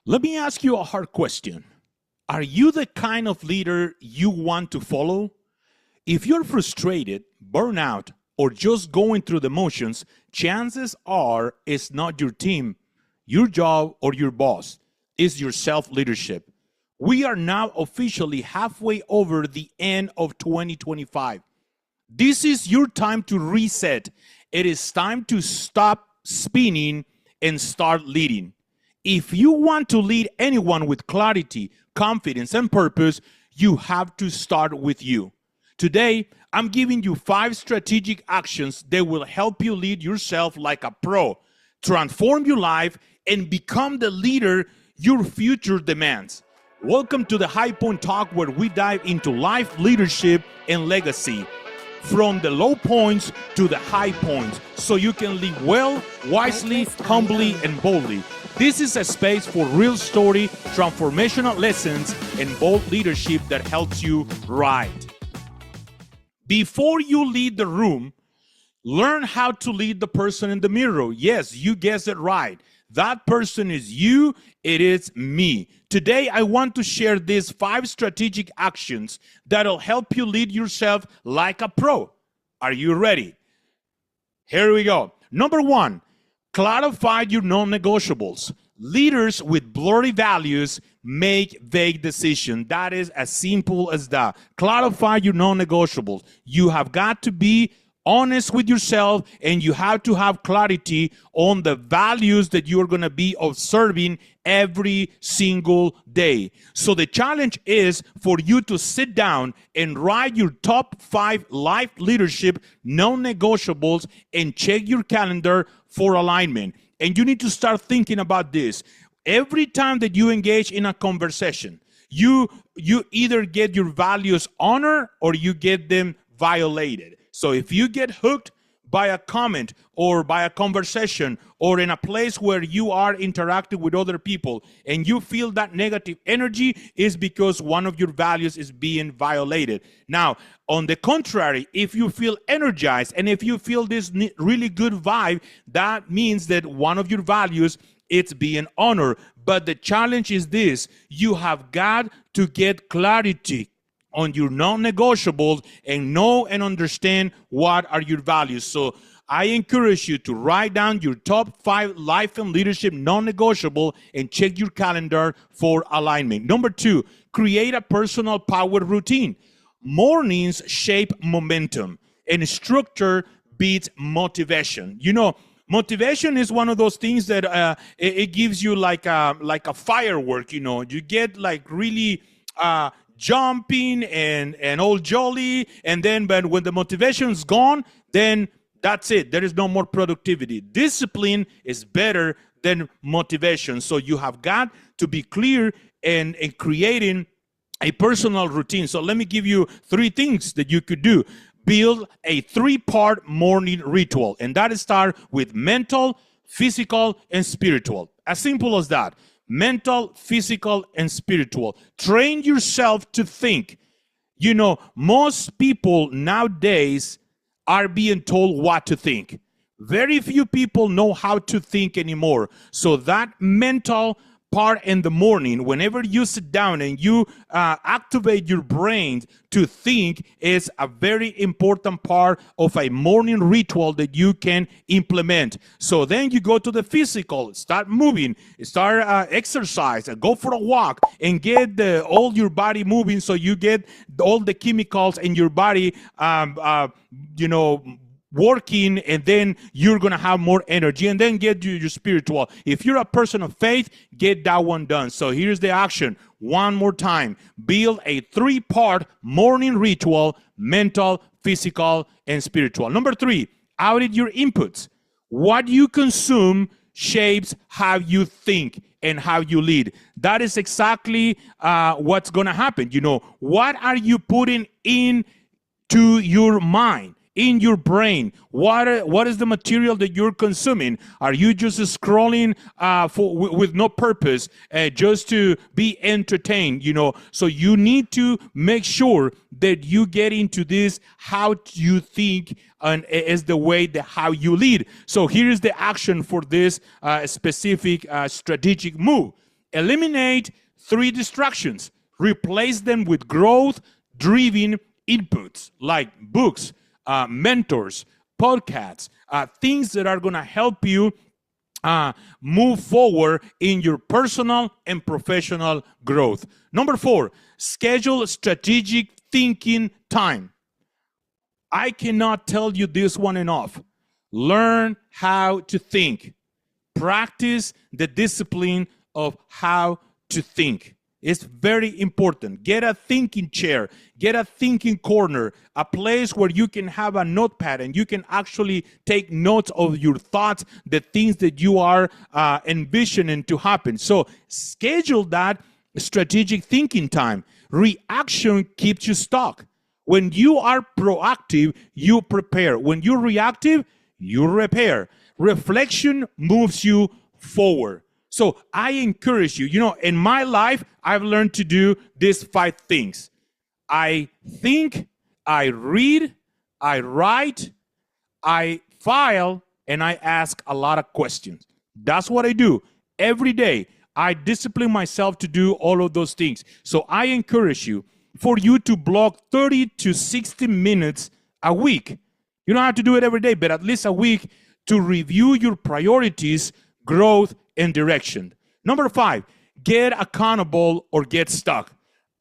Let me ask you a hard question. Are you the kind of leader you want to follow? If you're frustrated, burnout, or just going through the motions, chances are it's not your team, your job, or your boss. It's your self-leadership. We are now officially halfway over the end of 2025. This is your time to reset. It is time to stop spinning and start leading. If you want to lead anyone with clarity, confidence, and purpose, you have to start with you. Today, I'm giving you 5 strategic actions that will help you lead yourself like a pro, transform your life, and become the leader your future demands. Welcome to the High Point Talk, where we dive into life, leadership, and legacy, from the low points to the high points, so you can live well, wisely, humbly, and boldly. This is a space for real story, transformational lessons, and bold leadership that helps you rise. Before you lead the room, learn how to lead the person in the mirror. Yes, you guessed it right. That person is you, it is me. Today, I want to share these 5 strategic actions that'll help you lead yourself like a pro. Are you ready? Here we go. Number 1, clarify your non-negotiables. Leaders with blurry values make vague decisions. That is as simple as that. Clarify your non-negotiables. You have got to be honest with yourself, and you have to have clarity on the values that you're going to be observing every single day. So the challenge is for you to sit down and write your top 5 life leadership non-negotiables and check your calendar for alignment. And you need to start thinking about this. Every time that you engage in a conversation, you either get your values honored or you get them violated. So if you get hooked by a comment or by a conversation or in a place where you are interacting with other people and you feel that negative energy, is because one of your values is being violated. Now, on the contrary, if you feel energized and if you feel this really good vibe, that means that one of your values, it's being honored. But the challenge is this: you have got to get clarity on your non-negotiables and know and understand what are your values. So I encourage you to write down your top 5 life and leadership non-negotiable and check your calendar for alignment. Number 2, create a personal power routine. Mornings shape momentum, and structure beats motivation. You know, motivation is one of those things that it gives you like a firework. You know, you get like really jumping and all jolly, and then but when the motivation's gone, then that's it. There is no more productivity. Discipline is better than motivation. So you have got to be clear in creating a personal routine. So let me give you 3 things that you could do. Build a 3-part morning ritual, and that starts with mental, physical, and spiritual. As simple as that. Mental, physical, and spiritual. Train yourself to think. You know, most people nowadays are being told what to think. Very few people know how to think anymore. So that mental part in the morning, whenever you sit down and you activate your brain to think, is a very important part of a morning ritual that you can implement. So then you go to the physical, start moving, start exercise, go for a walk, and get all your body moving, so you get all the chemicals in your body working, and then you're going to have more energy. And then get your spiritual. If you're a person of faith, get that one done. So here's the action. One more time. Build a 3-part morning ritual: mental, physical, and spiritual. Number 3, audit your inputs. What you consume shapes how you think and how you lead. That is exactly what's going to happen. You know, what are you putting into your mind, in your brain? What is the material that you're consuming? Are you just scrolling with no purpose, just to be entertained? You know, so you need to make sure that you get into this how you think, and is the way that how you lead. So here is the action for this specific strategic move. Eliminate 3 distractions. Replace them with growth-driven inputs like books, mentors, podcasts, things that are going to help you move forward in your personal and professional growth. Number 4, schedule strategic thinking time. I cannot tell you this one enough. Learn how to think. Practice the discipline of how to think. It's very important. Get a thinking chair, get a thinking corner, a place where you can have a notepad and you can actually take notes of your thoughts, the things that you are envisioning to happen. So schedule that strategic thinking time. Reaction keeps you stuck. When you are proactive, you prepare. When you're reactive, you repair. Reflection moves you forward. So I encourage you, in my life, I've learned to do these 5 things. I think, I read, I write, I file, and I ask a lot of questions. That's what I do every day. I discipline myself to do all of those things. So I encourage you for you to block 30 to 60 minutes a week. You don't have to do it every day, but at least a week to review your priorities, growth, and direction. Number 5, get accountable or get stuck.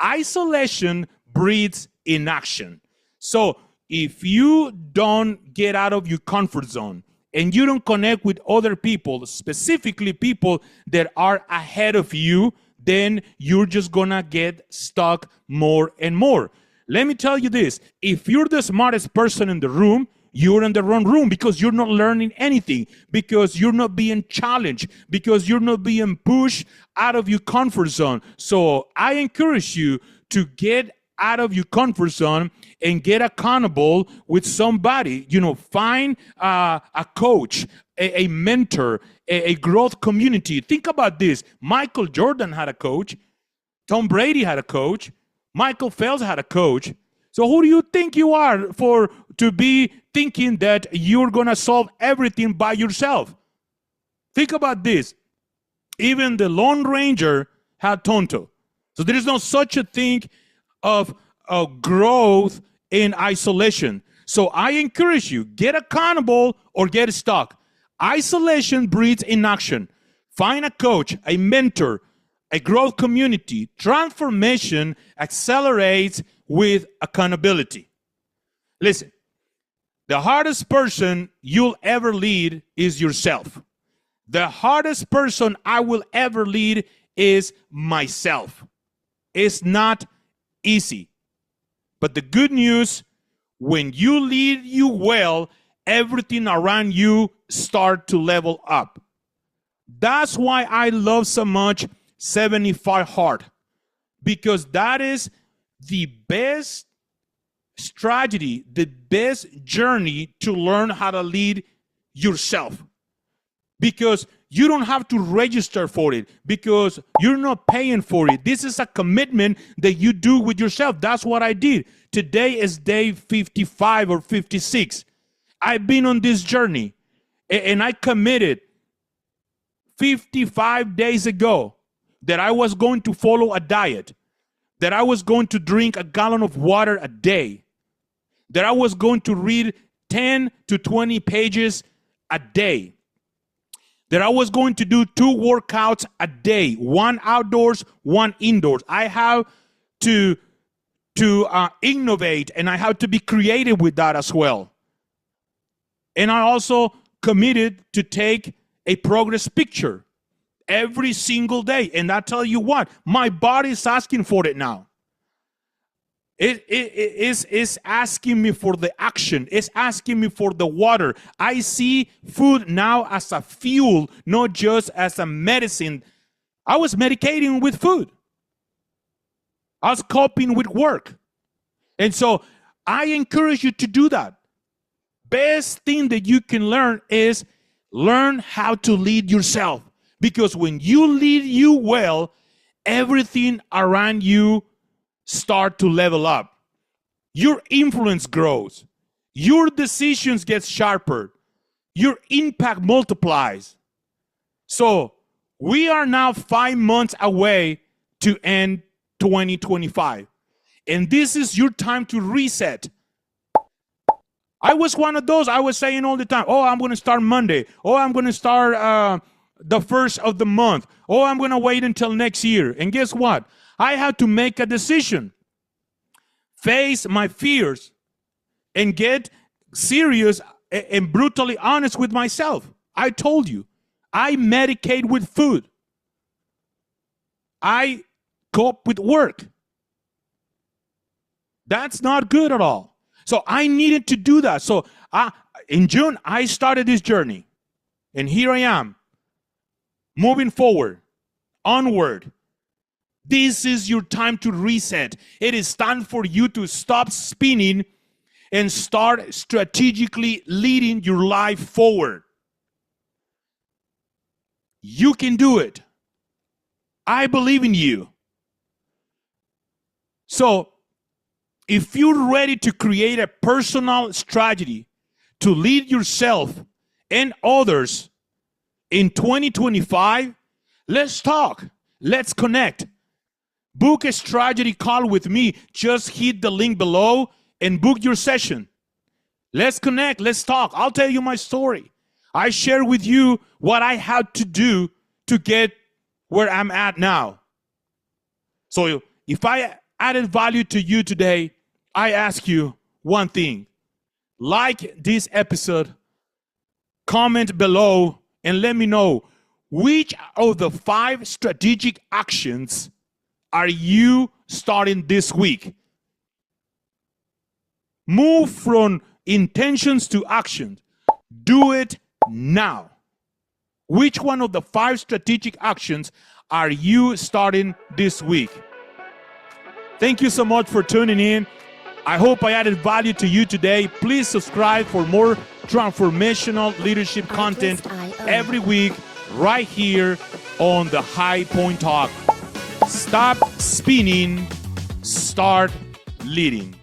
Isolation breeds inaction. So if you don't get out of your comfort zone and you don't connect with other people, specifically people that are ahead of you, then you're just gonna get stuck more and more. Let me tell you this, if you're the smartest person in the room, you're in the wrong room because you're not learning anything, because you're not being challenged, because you're not being pushed out of your comfort zone. So I encourage you to get out of your comfort zone and get accountable with somebody. Find a coach, a mentor, a growth community. Think about this. Michael Jordan had a coach. Tom Brady had a coach. Michael Phelps had a coach. So who do you think you are to be thinking that you're going to solve everything by yourself? Think about this. Even the Lone Ranger had Tonto. So there is no such a thing of growth in isolation. So I encourage you, get accountable or get stuck. Isolation breeds inaction. Find a coach, a mentor, a growth community. Transformation accelerates with accountability. Listen, the hardest person you'll ever lead is yourself. The hardest person I will ever lead is myself. It's not easy. But the good news, when you lead you well, everything around you start to level up. That's why I love so much 75 Hard, because that is the best strategy, the best journey to learn how to lead yourself. Because you don't have to register for it, because you're not paying for it. This is a commitment that you do with yourself. That's what I did. Today is day 55 or 56. I've been on this journey, and I committed 55 days ago that I was going to follow a diet, that I was going to drink a gallon of water a day, that I was going to read 10 to 20 pages a day, that I was going to do 2 workouts a day, 1 outdoors, 1 indoors. I have to innovate, and I have to be creative with that as well. And I also committed to take a progress picture every single day. And I tell you what, my body is asking for it now. It is asking me for the action. It's asking me for the water. I see food now as a fuel, not just as a medicine. I was medicating with food. I was coping with work. And so I encourage you to do that. Best thing that you can learn is learn how to lead yourself. Because when you lead you well, everything around you start to level up. Your influence grows. Your decisions get sharper. Your impact multiplies. So We are now 5 months away to end 2025. And this is your time to reset. I was one of those. I was saying all the time, oh, I'm going to start Monday. Oh, I'm going to start the first of the month. Oh, I'm going to wait until next year. And guess what? I had to make a decision. Face my fears and get serious and brutally honest with myself. I told you, I medicate with food. I cope with work. That's not good at all. So I needed to do that. So in June, I started this journey. And here I am, moving forward, onward. This is your time to reset. It is time for you to stop spinning and start strategically leading your life forward. You can do it. I believe in you. So, if you're ready to create a personal strategy to lead yourself and others in 2025, let's talk. Let's connect. Book a strategy call with me. Just hit the link below and book your session. Let's connect. Let's talk. I'll tell you my story. I share with you what I had to do to get where I'm at now. So if I added value to you today, I ask you one thing. Like this episode, comment below, and let me know which of the 5 strategic actions are you starting this week. Move from intentions to action. Do it now. Which one of the 5 strategic actions are you starting this week? Thank you so much for tuning in. I hope I added value to you today. Please subscribe for more transformational leadership content every week right here on the High Point Talk. Stop spinning, start leading.